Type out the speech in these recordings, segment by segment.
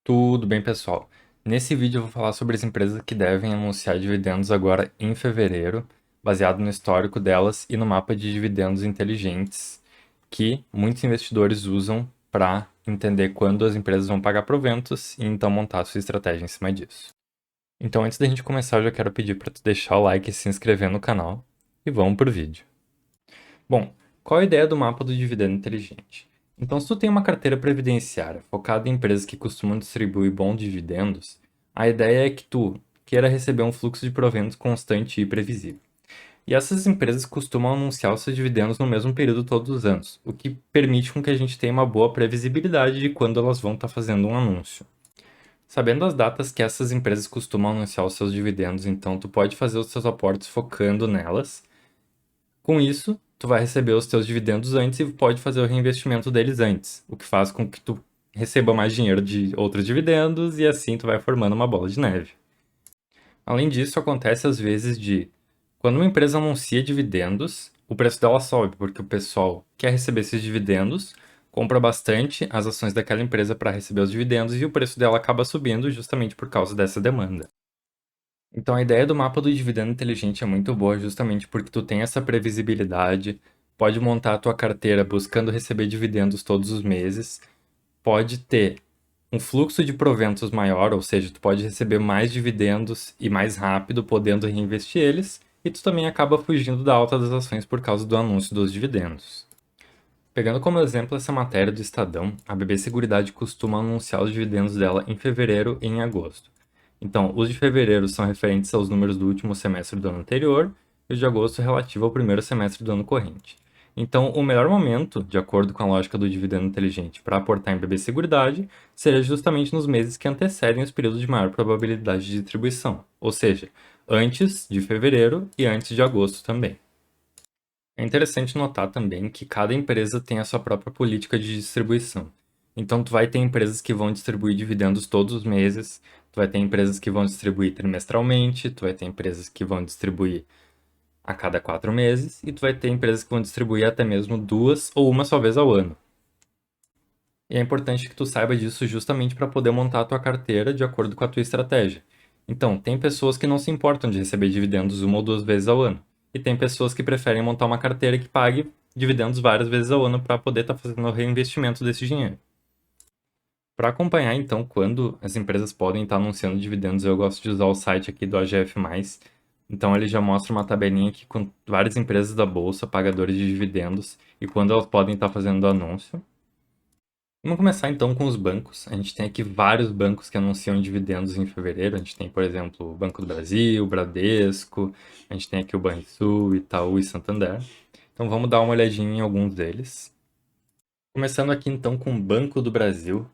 Tudo bem, pessoal? Nesse vídeo eu vou falar sobre as empresas que devem anunciar dividendos agora em fevereiro, baseado no histórico delas e no mapa de dividendos inteligentes que muitos investidores usam para entender quando as empresas vão pagar proventos e então montar a sua estratégia em cima disso. Então, antes da gente começar, eu já quero pedir para tu deixar o like e se inscrever no canal e vamos pro vídeo. Bom, qual a ideia do mapa do dividendo inteligente? Então, se tu tem uma carteira previdenciária focada em empresas que costumam distribuir bons dividendos, a ideia é que tu queira receber um fluxo de proventos constante e previsível. E essas empresas costumam anunciar os seus dividendos no mesmo período todos os anos, o que permite com que a gente tenha uma boa previsibilidade de quando elas vão estar fazendo um anúncio. Sabendo as datas que essas empresas costumam anunciar os seus dividendos, então tu pode fazer os seus aportes focando nelas. Com isso, tu vai receber os teus dividendos antes e pode fazer o reinvestimento deles antes, o que faz com que tu receba mais dinheiro de outros dividendos e assim tu vai formando uma bola de neve. Além disso, acontece às vezes de quando uma empresa anuncia dividendos, o preço dela sobe porque o pessoal quer receber esses dividendos, compra bastante as ações daquela empresa para receber os dividendos e o preço dela acaba subindo justamente por causa dessa demanda. Então a ideia do mapa do dividendo inteligente é muito boa justamente porque tu tem essa previsibilidade, pode montar a tua carteira buscando receber dividendos todos os meses, pode ter um fluxo de proventos maior, ou seja, tu pode receber mais dividendos e mais rápido, podendo reinvestir eles, e tu também acaba fugindo da alta das ações por causa do anúncio dos dividendos. Pegando como exemplo essa matéria do Estadão, a BB Seguridade costuma anunciar os dividendos dela em fevereiro e em agosto. Então, os de fevereiro são referentes aos números do último semestre do ano anterior e os de agosto relativo ao primeiro semestre do ano corrente. Então, o melhor momento, de acordo com a lógica do dividendo inteligente, para aportar em BB Seguridade seria justamente nos meses que antecedem os períodos de maior probabilidade de distribuição, ou seja, antes de fevereiro e antes de agosto também. É interessante notar também que cada empresa tem a sua própria política de distribuição. Então, tu vai ter empresas que vão distribuir dividendos todos os meses, tu vai ter empresas que vão distribuir trimestralmente, tu vai ter empresas que vão distribuir a cada 4 meses, e tu vai ter empresas que vão distribuir até mesmo duas ou uma só vez ao ano. E é importante que tu saiba disso justamente para poder montar a tua carteira de acordo com a tua estratégia. Então, tem pessoas que não se importam de receber dividendos uma ou duas vezes ao ano. E tem pessoas que preferem montar uma carteira que pague dividendos várias vezes ao ano para poder estar fazendo o reinvestimento desse dinheiro. Para acompanhar, então, quando as empresas podem estar anunciando dividendos, eu gosto de usar o site aqui do AGF+. Então, ele já mostra uma tabelinha aqui com várias empresas da bolsa, pagadores de dividendos, e quando elas podem estar fazendo anúncio. Vamos começar então com os bancos. A gente tem aqui vários bancos que anunciam dividendos em fevereiro. A gente tem, por exemplo, o Banco do Brasil, o Bradesco, a gente tem aqui o Banrisul, Itaú e Santander. Então vamos dar uma olhadinha em alguns deles. Começando aqui então com o Banco do Brasil.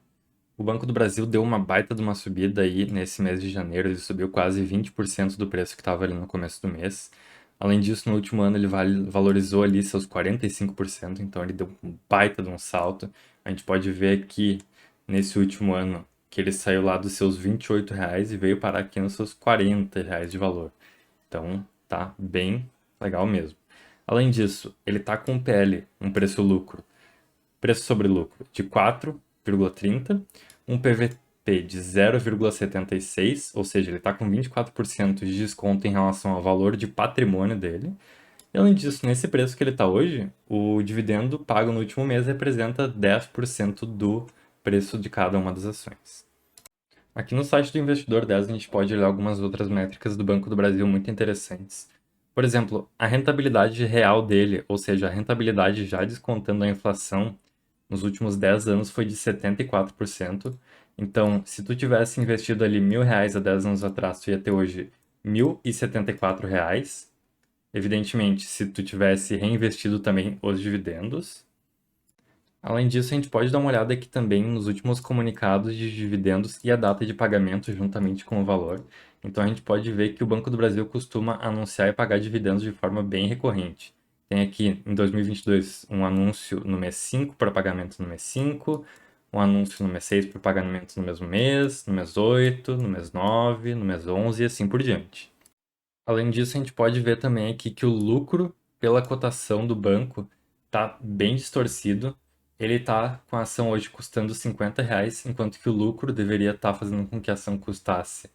O Banco do Brasil deu uma baita de uma subida aí nesse mês de janeiro, ele subiu quase 20% do preço que estava ali no começo do mês. Além disso, no último ano ele valorizou ali seus 45%, então ele deu um baita de um salto. A gente pode ver aqui nesse último ano que ele saiu lá dos seus R$ 28 e veio parar aqui nos seus R$ 40 de valor. Então tá bem legal mesmo. Além disso, ele tá com um PL, um preço sobre lucro de 4,30, um PVP de 0,76, ou seja, ele está com 24% de desconto em relação ao valor de patrimônio dele. E além disso, nesse preço que ele está hoje, o dividendo pago no último mês representa 10% do preço de cada uma das ações. Aqui no site do Investidor 10 a gente pode olhar algumas outras métricas do Banco do Brasil muito interessantes. Por exemplo, a rentabilidade real dele, ou seja, a rentabilidade já descontando a inflação, nos últimos 10 anos foi de 74%. Então, se tu tivesse investido ali R$ 1.000 há 10 anos atrás, tu ia ter hoje R$ 1.074. Evidentemente, se tu tivesse reinvestido também os dividendos. Além disso, a gente pode dar uma olhada aqui também nos últimos comunicados de dividendos e a data de pagamento juntamente com o valor. Então a gente pode ver que o Banco do Brasil costuma anunciar e pagar dividendos de forma bem recorrente. Tem aqui em 2022 um anúncio no mês 5 para pagamento no mês 5, um anúncio no mês 6 para pagamento no mesmo mês, no mês 8, no mês 9, no mês 11 e assim por diante. Além disso, a gente pode ver também aqui que o lucro pela cotação do banco está bem distorcido. Ele está com a ação hoje custando R$ 50, enquanto que o lucro deveria estar fazendo com que a ação custasse,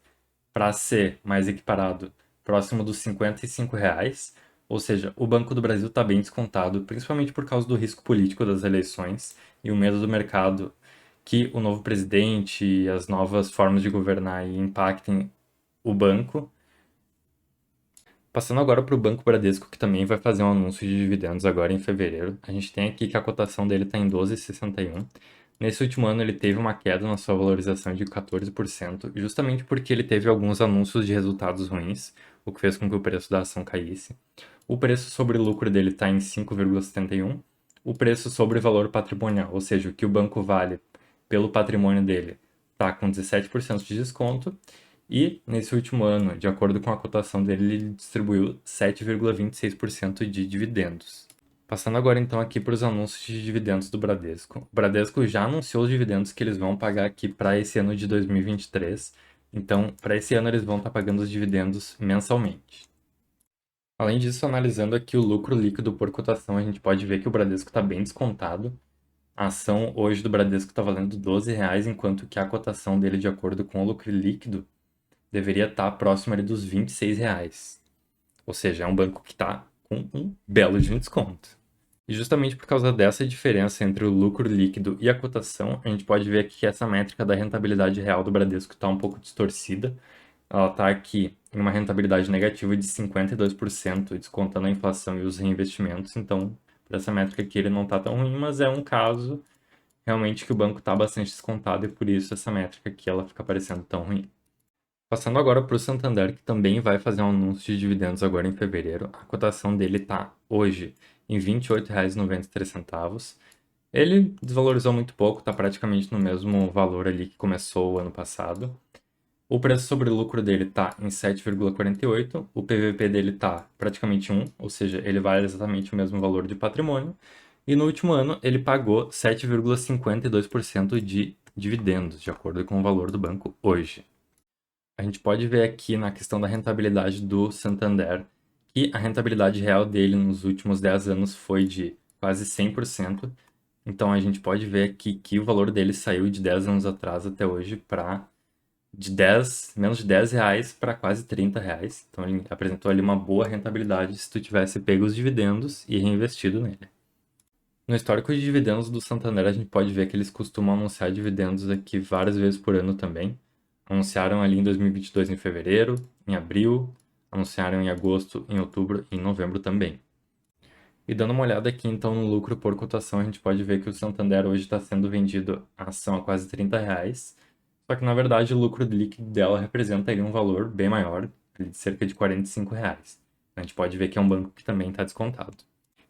para ser mais equiparado, próximo dos R$ 55. Ou seja, o Banco do Brasil está bem descontado, principalmente por causa do risco político das eleições e o medo do mercado que o novo presidente e as novas formas de governar impactem o banco. Passando agora para o Banco Bradesco, que também vai fazer um anúncio de dividendos agora em fevereiro. A gente tem aqui que a cotação dele está em 12,61. Nesse último ano ele teve uma queda na sua valorização de 14%, justamente porque ele teve alguns anúncios de resultados ruins, o que fez com que o preço da ação caísse. O preço sobre lucro dele está em 5,71. O preço sobre valor patrimonial, ou seja, o que o banco vale pelo patrimônio dele, está com 17% de desconto. E, nesse último ano, de acordo com a cotação dele, ele distribuiu 7,26% de dividendos. Passando agora então aqui para os anúncios de dividendos do Bradesco. O Bradesco já anunciou os dividendos que eles vão pagar aqui para esse ano de 2023. Então, para esse ano eles vão estar pagando os dividendos mensalmente. Além disso, analisando aqui o lucro líquido por cotação, a gente pode ver que o Bradesco está bem descontado. A ação hoje do Bradesco está valendo R$ 12, enquanto que a cotação dele, de acordo com o lucro líquido, deveria estar próximo ali dos R$ 26. Ou seja, é um banco que está com um belo de um desconto. E justamente por causa dessa diferença entre o lucro líquido e a cotação, a gente pode ver aqui que essa métrica da rentabilidade real do Bradesco está um pouco distorcida. Ela está aqui em uma rentabilidade negativa de 52%, descontando a inflação e os reinvestimentos. Então, para essa métrica aqui, ele não está tão ruim, mas é um caso realmente que o banco está bastante descontado e por isso essa métrica aqui ela fica parecendo tão ruim. Passando agora para o Santander, que também vai fazer um anúncio de dividendos agora em fevereiro. A cotação dele está hoje em R$ 28,93. Ele desvalorizou muito pouco, está praticamente no mesmo valor ali que começou o ano passado. O preço sobre lucro dele está em 7,48, o PVP dele está praticamente 1, ou seja, ele vale exatamente o mesmo valor de patrimônio. E no último ano ele pagou 7,52% de dividendos, de acordo com o valor do banco hoje. A gente pode ver aqui na questão da rentabilidade do Santander que a rentabilidade real dele nos últimos 10 anos foi de quase 100%. Então a gente pode ver aqui que o valor dele saiu de 10 anos atrás até hoje para menos de R$ 10 para quase R$ 30. Então ele apresentou ali uma boa rentabilidade se tu tivesse pego os dividendos e reinvestido nele. No histórico de dividendos do Santander, a gente pode ver que eles costumam anunciar dividendos aqui várias vezes por ano também. Anunciaram ali em 2022 em fevereiro, em abril, anunciaram em agosto, em outubro e em novembro também. E dando uma olhada aqui então no lucro por cotação, a gente pode ver que o Santander hoje está sendo vendido a ação a quase R$ 30, só que na verdade o lucro líquido dela representa ali um valor bem maior, de cerca de R$ 45. A gente pode ver que é um banco que também está descontado.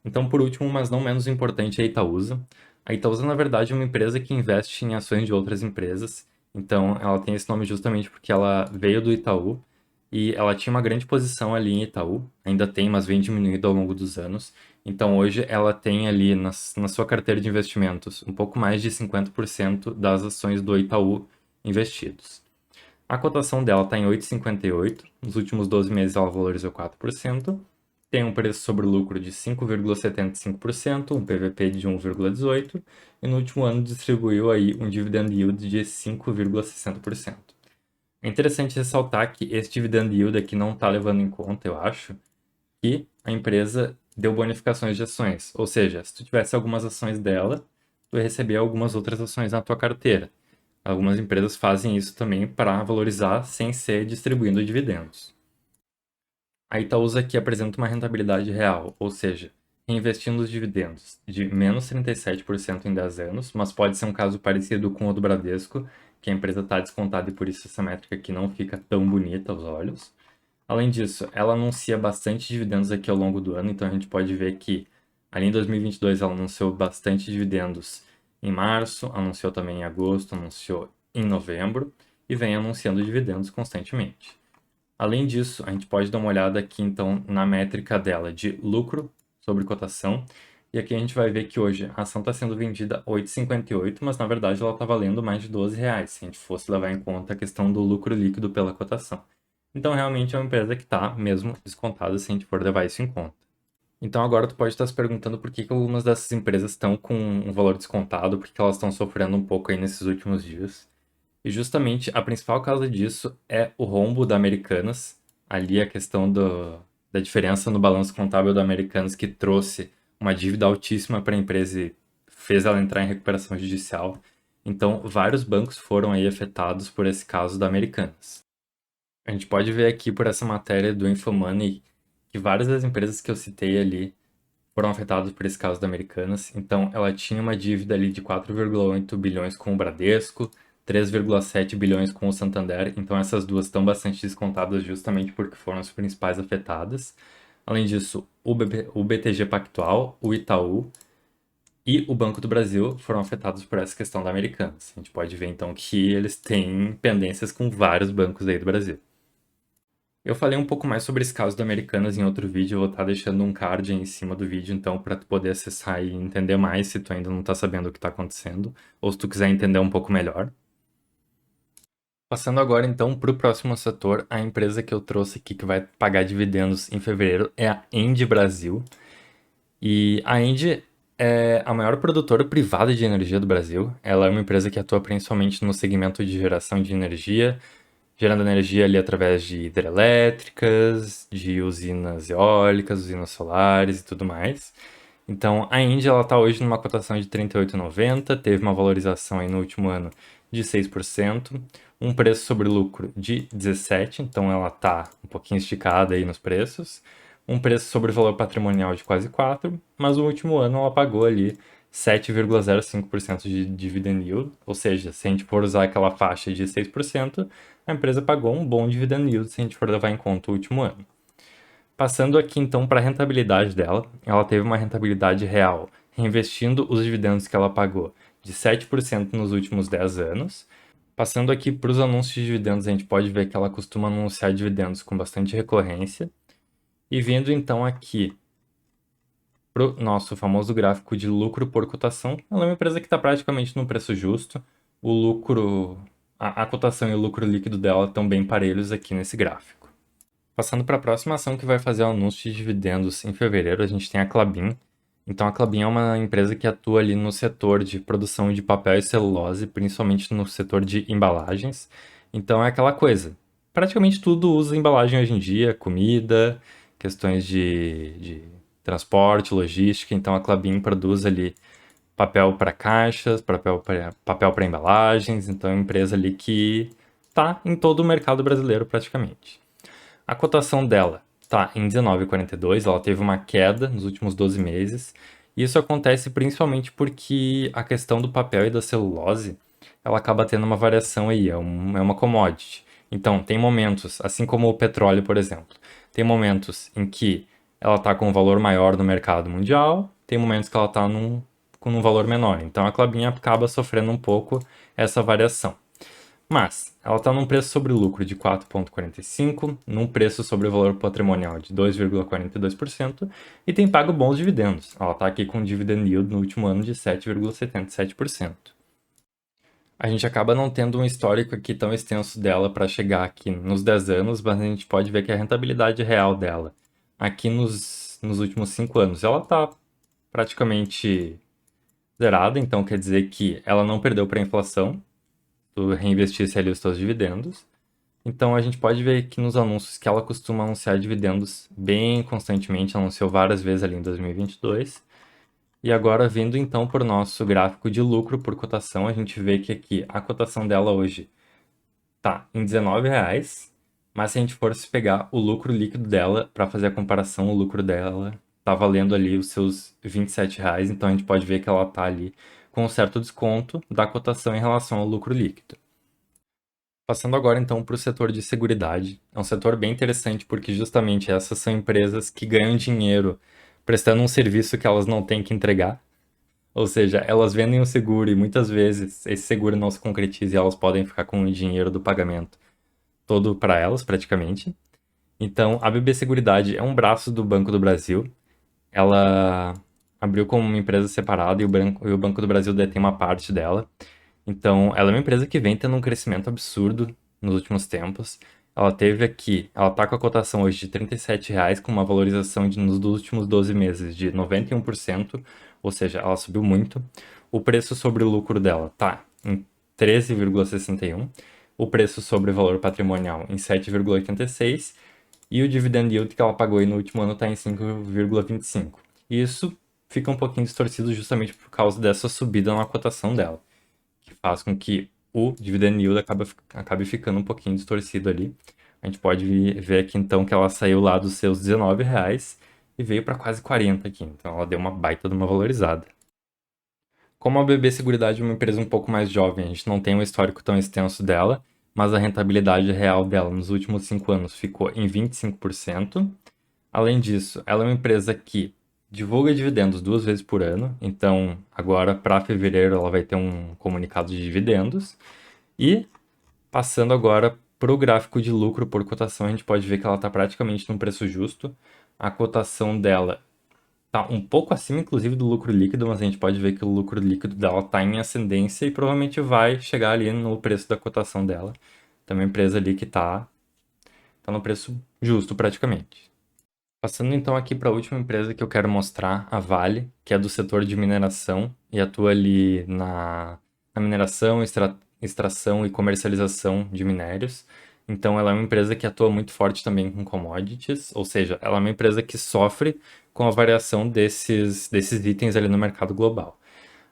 Então, por último, mas não menos importante, é a Itaúsa. A Itaúsa, na verdade, é uma empresa que investe em ações de outras empresas. Então, ela tem esse nome justamente porque ela veio do Itaú e ela tinha uma grande posição ali em Itaú. Ainda tem, mas vem diminuindo ao longo dos anos. Então, hoje, ela tem ali na sua carteira de investimentos um pouco mais de 50% das ações do Itaú investidos. A cotação dela está em 8,58. Nos últimos 12 meses, ela valorizou 4%. Tem um preço sobre lucro de 5,75%, um PVP de 1,18% e no último ano distribuiu aí um dividend yield de 5,60%. É interessante ressaltar que esse dividend yield aqui não está levando em conta, eu acho, que a empresa deu bonificações de ações. Ou seja, se tu tivesse algumas ações dela, tu ia receber algumas outras ações na tua carteira. Algumas empresas fazem isso também para valorizar sem ser distribuindo dividendos. A Itaúsa aqui apresenta uma rentabilidade real, ou seja, reinvestindo os dividendos, de menos 37% em 10 anos, mas pode ser um caso parecido com o do Bradesco, que a empresa está descontada e por isso essa métrica aqui não fica tão bonita aos olhos. Além disso, ela anuncia bastante dividendos aqui ao longo do ano, então a gente pode ver que ali em 2022 ela anunciou bastante dividendos em março, anunciou também em agosto, anunciou em novembro e vem anunciando dividendos constantemente. Além disso, a gente pode dar uma olhada aqui então na métrica dela de lucro sobre cotação. E aqui a gente vai ver que hoje a ação está sendo vendida a 8,58, mas na verdade ela está valendo mais de R$ 12, se a gente fosse levar em conta a questão do lucro líquido pela cotação. Então realmente é uma empresa que está mesmo descontada se a gente for levar isso em conta. Então agora tu pode estar se perguntando por que que algumas dessas empresas estão com um valor descontado, por que elas estão sofrendo um pouco aí nesses últimos dias. E justamente a principal causa disso é o rombo da Americanas, ali a questão da diferença no balanço contábil da Americanas que trouxe uma dívida altíssima para a empresa e fez ela entrar em recuperação judicial. Então, vários bancos foram aí afetados por esse caso da Americanas. A gente pode ver aqui por essa matéria do Infomoney que várias das empresas que eu citei ali foram afetadas por esse caso da Americanas. Então, ela tinha uma dívida ali de 4,8 bilhões com o Bradesco, 3,7 bilhões com o Santander. Então, essas duas estão bastante descontadas justamente porque foram as principais afetadas. Além disso, o BTG Pactual, o Itaú e o Banco do Brasil foram afetados por essa questão da Americanas. A gente pode ver então que eles têm pendências com vários bancos aí do Brasil. Eu falei um pouco mais sobre esse caso da Americanas em outro vídeo, eu vou estar deixando um card aí em cima do vídeo, então, para tu poder acessar e entender mais se tu ainda não está sabendo o que está acontecendo, ou se tu quiser entender um pouco melhor. Passando agora, então, para o próximo setor, a empresa que eu trouxe aqui que vai pagar dividendos em fevereiro é a Engie Brasil. E a Engie é a maior produtora privada de energia do Brasil. Ela é uma empresa que atua principalmente no segmento de geração de energia, gerando energia ali através de hidrelétricas, de usinas eólicas, usinas solares e tudo mais. Então, a Índia ela está hoje numa cotação de 38,90, teve uma valorização aí no último ano de 6%, um preço sobre lucro de 17, então ela está um pouquinho esticada aí nos preços, um preço sobre valor patrimonial de quase 4, mas no último ano ela pagou ali 7,05% de dividend yield, ou seja, se a gente for usar aquela faixa de 6%, a empresa pagou um bom dividend yield se a gente for levar em conta o último ano. Passando aqui então para a rentabilidade dela, ela teve uma rentabilidade real, reinvestindo os dividendos que ela pagou, de 7% nos últimos 10 anos. Passando aqui para os anúncios de dividendos, a gente pode ver que ela costuma anunciar dividendos com bastante recorrência. E vindo então aqui para o nosso famoso gráfico de lucro por cotação, ela é uma empresa que está praticamente no preço justo. O lucro, a cotação e o lucro líquido dela estão bem parelhos aqui nesse gráfico. Passando para a próxima ação que vai fazer o anúncio de dividendos em fevereiro, a gente tem a Klabin. Então a Klabin é uma empresa que atua ali no setor de produção de papel e celulose, principalmente no setor de embalagens. Então é aquela coisa, praticamente tudo usa embalagem hoje em dia, comida, questões de transporte, logística. Então a Klabin produz ali papel para caixas, papel para embalagens. Então é uma empresa ali que está em todo o mercado brasileiro praticamente. A cotação dela está em 19,42, ela teve uma queda nos últimos 12 meses. E isso acontece principalmente porque a questão do papel e da celulose, ela acaba tendo uma variação aí, é uma commodity. Então, tem momentos, assim como o petróleo, por exemplo, tem momentos em que ela está com um valor maior no mercado mundial, tem momentos que ela está com um valor menor. Então, a Klabin acaba sofrendo um pouco essa variação. Mas ela está num preço sobre lucro de 4,45, num preço sobre o valor patrimonial de 2,42% e tem pago bons dividendos. Ela está aqui com um dividend yield no último ano de 7,77%. A gente acaba não tendo um histórico aqui tão extenso dela para chegar aqui nos 10 anos, mas a gente pode ver que a rentabilidade real dela aqui nos últimos 5 anos, ela está praticamente zerada, então quer dizer que ela não perdeu para a inflação, tu reinvestisse ali os teus dividendos. Então a gente pode ver aqui nos anúncios que ela costuma anunciar dividendos bem constantemente, anunciou várias vezes ali em 2022. E agora vindo então para o nosso gráfico de lucro por cotação, a gente vê que aqui a cotação dela hoje tá em R$19, mas se a gente fosse pegar o lucro líquido dela para fazer a comparação, o lucro dela tá valendo ali os seus R$27, então a gente pode ver que ela tá ali com um certo desconto da cotação em relação ao lucro líquido. Passando agora então para o setor de seguridade. É um setor bem interessante porque justamente essas são empresas que ganham dinheiro prestando um serviço que elas não têm que entregar. Ou seja, elas vendem o seguro e muitas vezes esse seguro não se concretiza e elas podem ficar com o dinheiro do pagamento todo para elas praticamente. Então, a BB Seguridade é um braço do Banco do Brasil. Ela abriu como uma empresa separada e o Banco do Brasil detém uma parte dela. Então, ela é uma empresa que vem tendo um crescimento absurdo nos últimos tempos. ela teve aqui, ela tá com a cotação hoje de R$ 37,00, com uma valorização nos últimos 12 meses de 91%, ou seja, ela subiu muito. O preço sobre o lucro dela tá em 13,61, o preço sobre o valor patrimonial em 7,86 e o dividend yield que ela pagou aí no último ano está em 5,25. E isso fica um pouquinho distorcido justamente por causa dessa subida na cotação dela, que faz com que o dividend yield acabe ficando um pouquinho distorcido ali. A gente pode ver aqui então que ela saiu lá dos seus R$ 19 e veio para quase 40 aqui. Então ela deu uma baita de uma valorizada. Como a BB Seguridade é uma empresa um pouco mais jovem, a gente não tem um histórico tão extenso dela, mas a rentabilidade real dela nos últimos 5 anos ficou em 25%. Além disso, ela é uma empresa que divulga dividendos 2 vezes por ano, então agora para fevereiro ela vai ter um comunicado de dividendos. E passando agora para o gráfico de lucro por cotação, a gente pode ver que ela está praticamente num preço justo. A cotação dela está um pouco acima, inclusive, do lucro líquido, mas a gente pode ver que o lucro líquido dela está em ascendência e provavelmente vai chegar ali no preço da cotação dela. Então, é uma empresa ali que tá no preço justo praticamente. Passando então aqui para a última empresa que eu quero mostrar, a Vale, que é do setor de mineração e atua ali na mineração, extração e comercialização de minérios. Então ela é uma empresa que atua muito forte também com commodities, ou seja, ela é uma empresa que sofre com a variação desses itens ali no mercado global.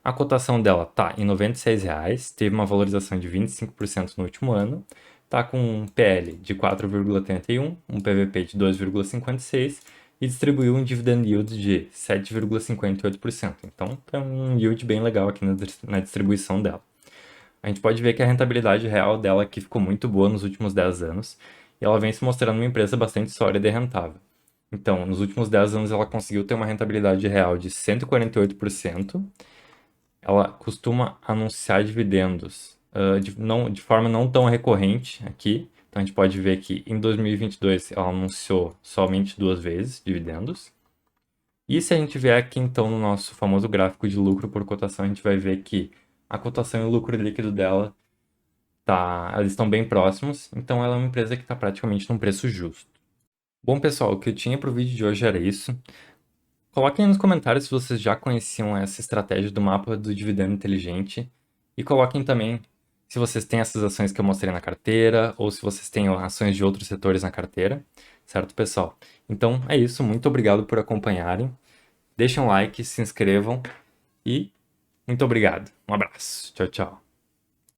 A cotação dela tá em R$ 96,00, teve uma valorização de 25% no último ano, tá com um PL de 4,31, um PVP de 2,56 e distribuiu um dividend yield de 7,58%. Então, é um yield bem legal aqui na distribuição dela. A gente pode ver que a rentabilidade real dela aqui ficou muito boa nos últimos 10 anos e ela vem se mostrando uma empresa bastante sólida e rentável. Então, nos últimos 10 anos ela conseguiu ter uma rentabilidade real de 148%. Ela costuma anunciar dividendos de forma não tão recorrente aqui. Então a gente pode ver que em 2022 ela anunciou somente 2 vezes dividendos. E se a gente vier aqui então no nosso famoso gráfico de lucro por cotação, a gente vai ver que a cotação e o lucro líquido dela eles estão bem próximos, então ela é uma empresa que está praticamente num preço justo. Bom, pessoal, o que eu tinha para o vídeo de hoje era isso. Coloquem aí nos comentários se vocês já conheciam essa estratégia do mapa do dividendo inteligente. E coloquem também se vocês têm essas ações que eu mostrei na carteira ou se vocês têm ações de outros setores na carteira. Certo, pessoal? Então é isso. Muito obrigado por acompanharem. Deixem um like, se inscrevam e muito obrigado. Um abraço. Tchau, tchau.